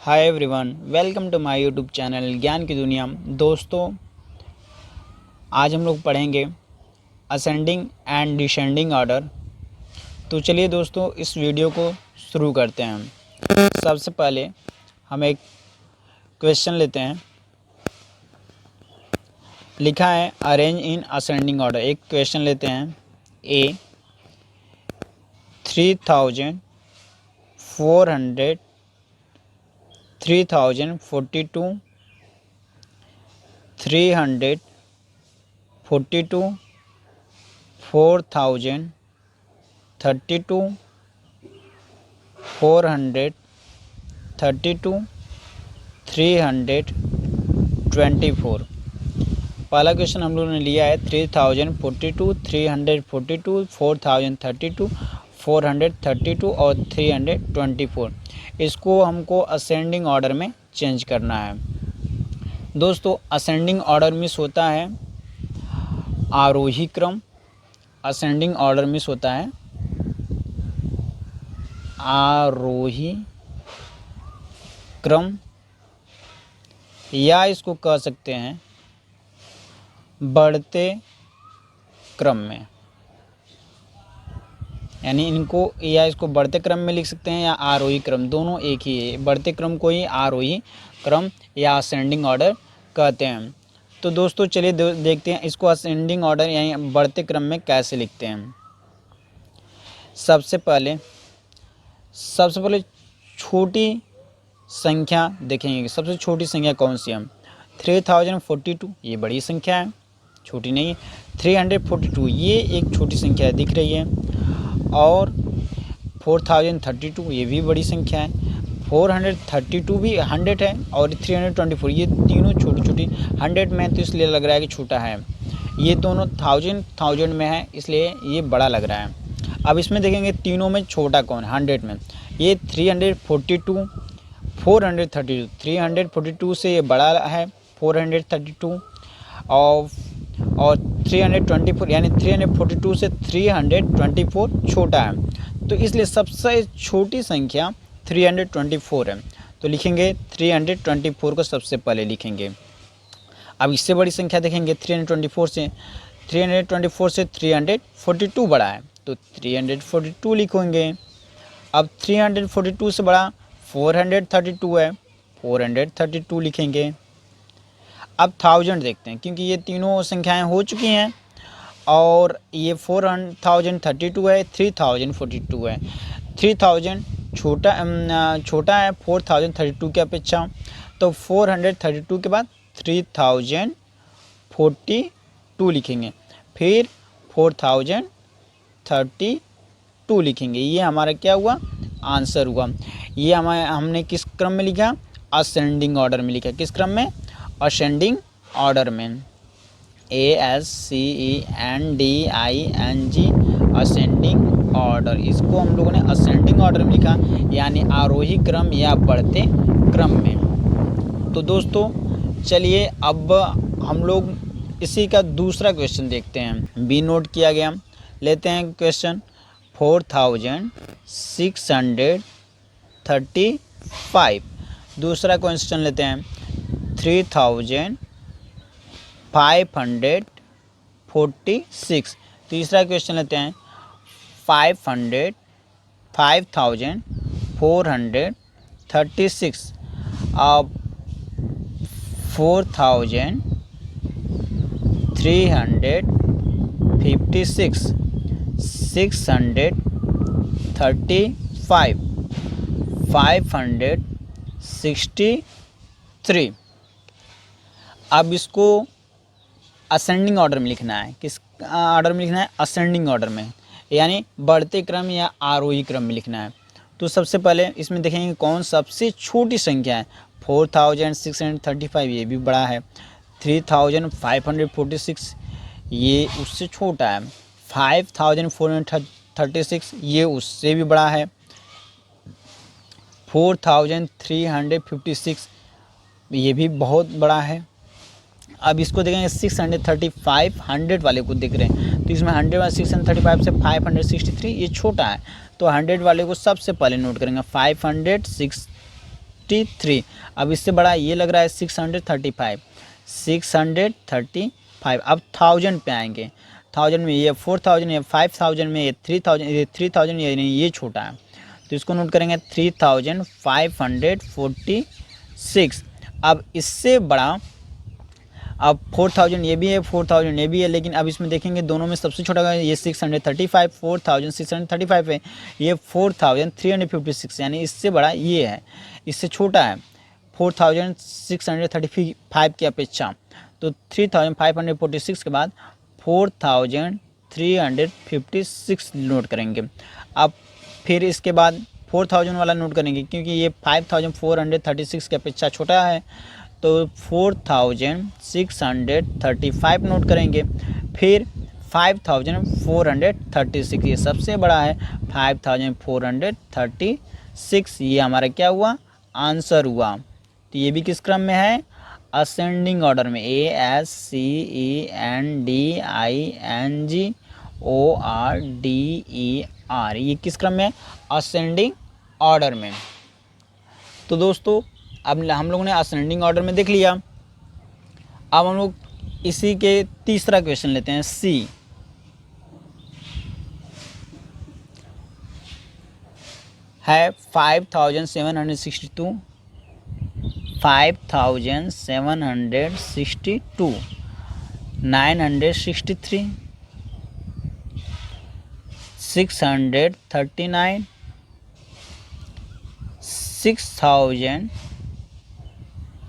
Hi everyone, welcome to my YouTube channel ज्ञान की दुनिया। दोस्तों, आज हम लोग पढ़ेंगे असेंडिंग एंड डिसेंडिंग ऑर्डर। तो चलिए दोस्तों, इस वीडियो को शुरू करते हैं। सबसे पहले हम एक क्वेश्चन लेते हैं। लिखा है अरेंज इन असेंडिंग ऑर्डर। एक क्वेश्चन लेते हैं। ए 3400 3042 342 4032 432 324। पहला क्वेश्चन हम लोगों ने लिया है 3042 342 4032 432 और 324। इसको हमको असेंडिंग ऑर्डर में चेंज करना है। दोस्तों, असेंडिंग ऑर्डर मिस होता है आरोही क्रम। असेंडिंग ऑर्डर मिस होता है आरोही क्रम, या इसको कह सकते हैं बढ़ते क्रम में। यानी इनको या इसको बढ़ते क्रम में लिख सकते हैं या आरोही क्रम, दोनों एक ही है। बढ़ते क्रम को ही आरोही क्रम या असेंडिंग ऑर्डर कहते हैं। तो दोस्तों चलिए देखते हैं इसको असेंडिंग ऑर्डर यानी बढ़ते क्रम में कैसे लिखते हैं। सबसे पहले छोटी संख्या देखेंगे। सबसे छोटी संख्या कौन सी है? 3042, ये बड़ी संख्या है, छोटी नहीं है। 342, ये एक छोटी संख्या है, दिख रही है। और 4032, ये भी बड़ी संख्या है। 432 भी 100 है, और 324, ये तीनों छोटी छोटी 100 में है, तो इसलिए लग रहा है कि छोटा है। ये दोनों 1000 में है, इसलिए ये बड़ा लग रहा है। अब इसमें देखेंगे तीनों में छोटा कौन है 100 में। ये 342 432, 342 से ये बड़ा है 432, और 324 यानी 342 से 324 छोटा है। तो इसलिए सबसे छोटी संख्या 324 है। तो लिखेंगे 324 को सबसे पहले लिखेंगे। अब इससे बड़ी संख्या देखेंगे 324 से 342 बड़ा है, तो 342 लिखेंगे। अब 342 से बड़ा 432 है, 432 लिखेंगे। अब 1000 देखते हैं, क्योंकि ये तीनों संख्याएं हो चुकी हैं, और ये 4032 है, 3042 है। 3000 छोटा है 4032 की अपेक्षा, तो 432 के बाद 3042 लिखेंगे, फिर 4032 लिखेंगे। ये हमारा क्या हुआ? आंसर हुआ। ये हमने किस क्रम में लिखा? असेंडिंग ऑर्डर में लिखा। किस क्रम में? असेंडिंग ऑर्डर में। ASCENDING, ascending order. इसको हम लोगों ने असेंडिंग ऑर्डर में लिखा, यानी आरोही क्रम या बढ़ते क्रम में। तो दोस्तों चलिए अब हम लोग इसी का दूसरा क्वेश्चन देखते हैं। बी नोट किया गया। लेते हैं क्वेश्चन 4635। दूसरा क्वेश्चन लेते हैं 3546। तीसरा क्वेश्चन लेते हैं 5436। अब 4356, 635, 563। अब इसको असेंडिंग ऑर्डर में लिखना है। किस ऑर्डर में लिखना है? असेंडिंग ऑर्डर में, यानी बढ़ते क्रम या आरोही क्रम में लिखना है। तो सबसे पहले इसमें देखेंगे कौन सबसे छोटी संख्या है। 4635, ये भी बड़ा है। 3546, ये उससे छोटा है। 5436, ये उससे भी बड़ा है। 4356, ये भी बहुत बड़ा है। अब इसको देखेंगे 635, 100 वाले को देख रहे हैं, तो इसमें 100 वाले 635 से 563, ये छोटा है। तो 100 वाले को सबसे पहले नोट करेंगे। 663। अब इससे बड़ा ये लग रहा है 635, 635। अब 1000 पे आएंगे, 1000 में ये 4000, ये 5000 में ये 3000, ये 3000 ये नहीं, ये छोटा है तो इसको नोट करेंगे 3546। अब इससे बड़ा, अब 4000 ये भी है, 4000 ये भी है, लेकिन अब इसमें देखेंगे दोनों में सबसे छोटा ये 635, 4635 है, ये 4356, यानी इससे बड़ा ये है, इससे छोटा है 4635 की अपेक्षा। तो 3546 के बाद 4356 नोट करेंगे। अब फिर इसके बाद 4000 वाला नोट करेंगे, क्योंकि ये 5436 की अपेक्षा छोटा है, तो 4635 नोट करेंगे। फिर 5436, ये सबसे बड़ा है 5436, ये हमारा क्या हुआ, आंसर हुआ। तो ये भी किस क्रम में है, असेंडिंग ऑर्डर में, ASCENDINGORDER, ये किस क्रम में, असेंडिंग ऑर्डर में। तो दोस्तों अब हम लोगों ने असेंडिंग ऑर्डर में देख लिया। अब हम लोग इसी के तीसरा क्वेश्चन लेते हैं, सी। है 5762, 5762, 963, 639,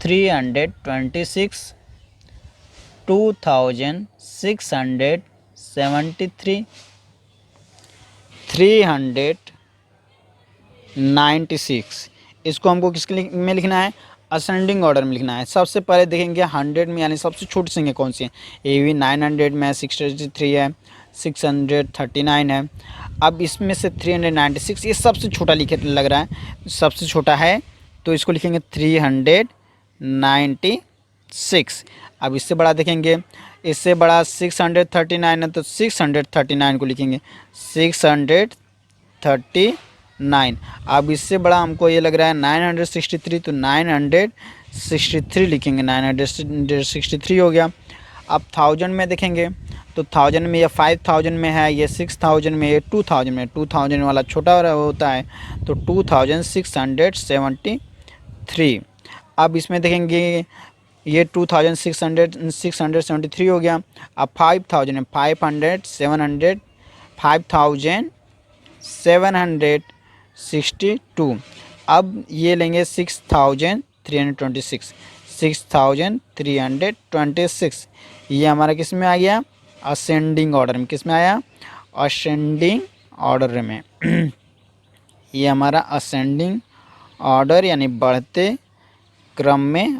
6326, 2673, 396। इसको हमको किसके में लिखना है, असेंडिंग ऑर्डर में लिखना है। सबसे पहले देखेंगे 100 में, यानी सबसे छोटी संख्या कौन सी है, ये भी 900 में है, 63 है, 639 है। अब इसमें से 396 ये सबसे छोटा लग रहा है, सबसे छोटा है, तो इसको लिखेंगे 396। अब इससे बड़ा देखेंगे, इससे बड़ा 639 है, तो 639 को लिखेंगे 639। अब इससे बड़ा हमको ये लग रहा है 963, तो 963 लिखेंगे, 963 हो गया। अब 1000 में देखेंगे, तो 1000 में ये 5000 में है, ये 6000 में, ये 2000 में, 2000 वाला छोटा होता है, तो 2673। अब इसमें देखेंगे ये 2673 हो गया। अब 5000 में 5762। अब ये लेंगे 6326, 6326, ये हमारा किस में आ गया, असेंडिंग ऑर्डर में। किस में आया, असेंडिंग ऑर्डर में। ये हमारा असेंडिंग ऑर्डर यानी बढ़ते क्रम में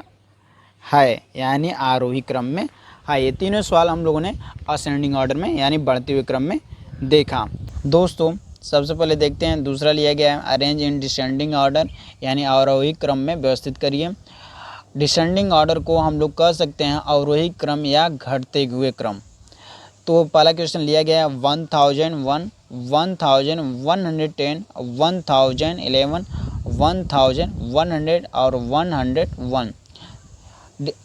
है, यानी आरोही क्रम में है। ये तीनों सवाल हम लोगों ने असेंडिंग ऑर्डर में यानी बढ़ते हुए क्रम में देखा। दोस्तों सबसे पहले देखते हैं दूसरा लिया गया है, अरेंज इन डिसेंडिंग ऑर्डर, यानी आरोही क्रम में व्यवस्थित करिए। डिसेंडिंग ऑर्डर को हम लोग कह सकते हैं अवरोही क्रम या घटते हुए क्रम। तो पहला क्वेश्चन लिया गया है 1001, 1110, 1011, 1100 और 101।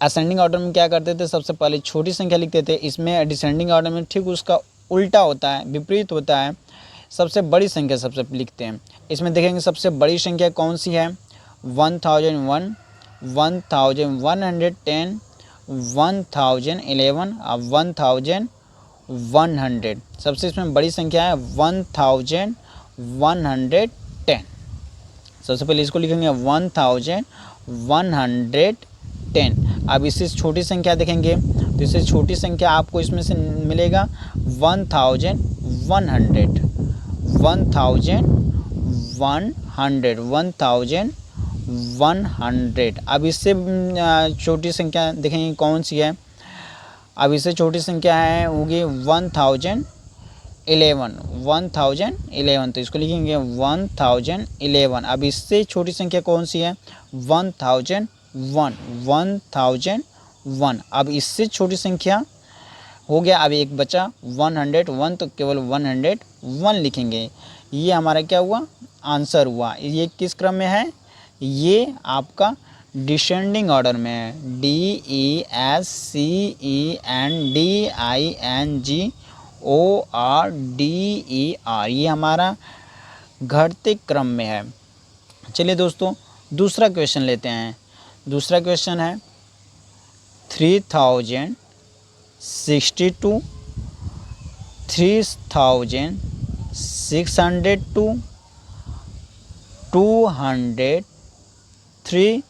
असेंडिंग ऑर्डर में क्या करते थे, सबसे पहले छोटी संख्या लिखते थे। इसमें डिसेंडिंग ऑर्डर में ठीक उसका उल्टा होता है, विपरीत होता है, सबसे बड़ी संख्या सबसे लिखते हैं। इसमें देखेंगे सबसे बड़ी संख्या कौन सी है, 1001, 1110, 1011 और 1100। सबसे इसमें बड़ी संख्या है 1110। सबसे पहले इसको लिखेंगे 1110। अब इससे छोटी संख्या देखेंगे, तो इससे छोटी संख्या आपको इसमें से मिलेगा 1100, 1100। अब इससे छोटी संख्या देखेंगे कौन सी है। अब इससे छोटी संख्या है होगी 1011, तो इसको लिखेंगे 1011। अब इससे छोटी संख्या कौन सी है, 1001। अब इससे छोटी संख्या हो गया, अब एक बचा 101, तो केवल 101 लिखेंगे। ये हमारा क्या हुआ, आंसर हुआ। ये किस क्रम में है, ये आपका डिसेंडिंग ऑर्डर में है, DESCENDINGORDER, ये हमारा घटते क्रम में है। चलिए दोस्तों दूसरा क्वेश्चन लेते हैं। दूसरा क्वेश्चन है 3062, 3602, 203,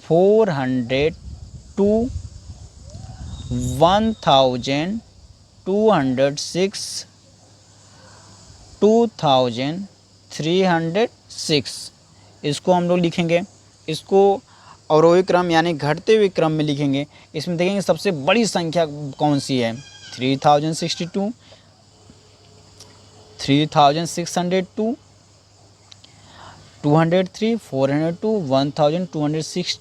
402, 1206, 2306। इसको हम लोग लिखेंगे, इसको अवरोही क्रम यानी घटते हुए क्रम में लिखेंगे। इसमें देखेंगे सबसे बड़ी संख्या कौन सी है, 3062, 3602, 203, 402, 1206,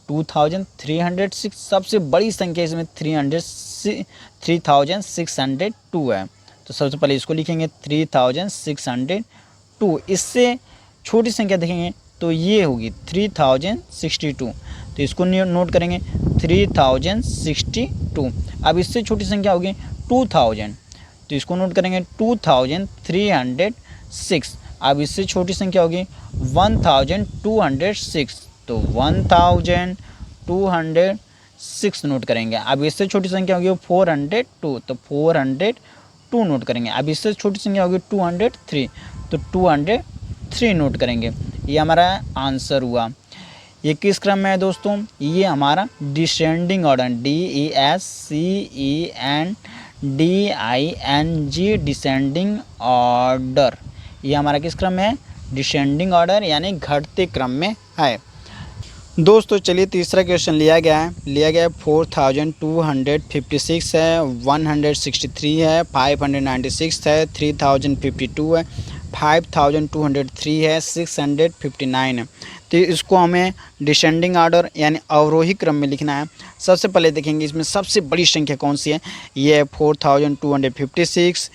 2306। सबसे बड़ी संख्या इसमें 3602 है। तो सबसे पहले इसको लिखेंगे 3602। इससे छोटी संख्या देखेंगे तो ये होगी 3062, तो इसको नोट करेंगे 3062। अब इससे छोटी संख्या होगी 2000, तो इसको नोट करेंगे 2306। अब इससे छोटी संख्या होगी 1206, तो 1206 नोट करेंगे। अब इससे छोटी संख्या होगी 402, तो 402 नोट करेंगे। अब इससे छोटी संख्या होगी 203, तो 203 नोट करेंगे। ये हमारा आंसर हुआ। ये किस क्रम में है दोस्तों, ये हमारा descending order, DESCENDING, descending order. ये हमारा किस क्रम में है, डिसेंडिंग ऑर्डर यानी घटते क्रम में है। दोस्तों चलिए तीसरा क्वेश्चन लिया गया है 4256 है, 163 है, 596 है, 3052 है, 5203 है, 659 है। तो इसको हमें डिसेंडिंग ऑर्डर यानी अवरोही क्रम में लिखना है। सबसे पहले देखेंगे इसमें सबसे बड़ी संख्या कौन सी है, ये है 4256।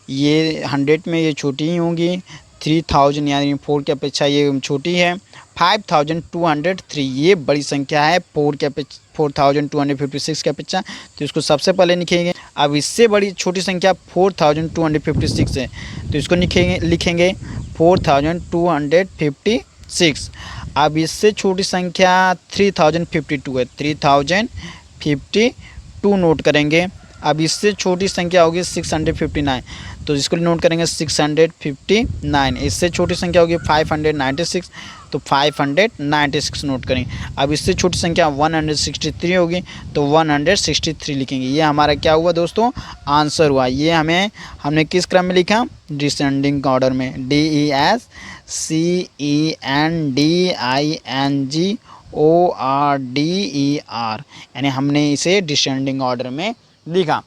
ये 100 में ये छोटी ही होंगी, 3000 यानी 4 की अपेक्षा ये छोटी है। 5203 ये बड़ी संख्या है 4256 की अपेक्षा, तो इसको सबसे पहले लिखेंगे। अब इससे बड़ी छोटी संख्या 4256 है, तो इसको लिखेंगे 4256। अब इससे छोटी संख्या 3052 है, 3052 नोट करेंगे। अब इससे छोटी संख्या होगी 659, तो इसको नोट करेंगे 659। इससे छोटी संख्या होगी 596, तो 596 नोट करेंगे। अब इससे छोटी संख्या 163 होगी, तो 163 लिखेंगे। ये हमारा क्या हुआ दोस्तों, आंसर हुआ। ये हमने किस क्रम में लिखा, डिसेंडिंग ऑर्डर में, DESCENDINGORDER, यानी हमने इसे डिसेंडिंग ऑर्डर में लिखा।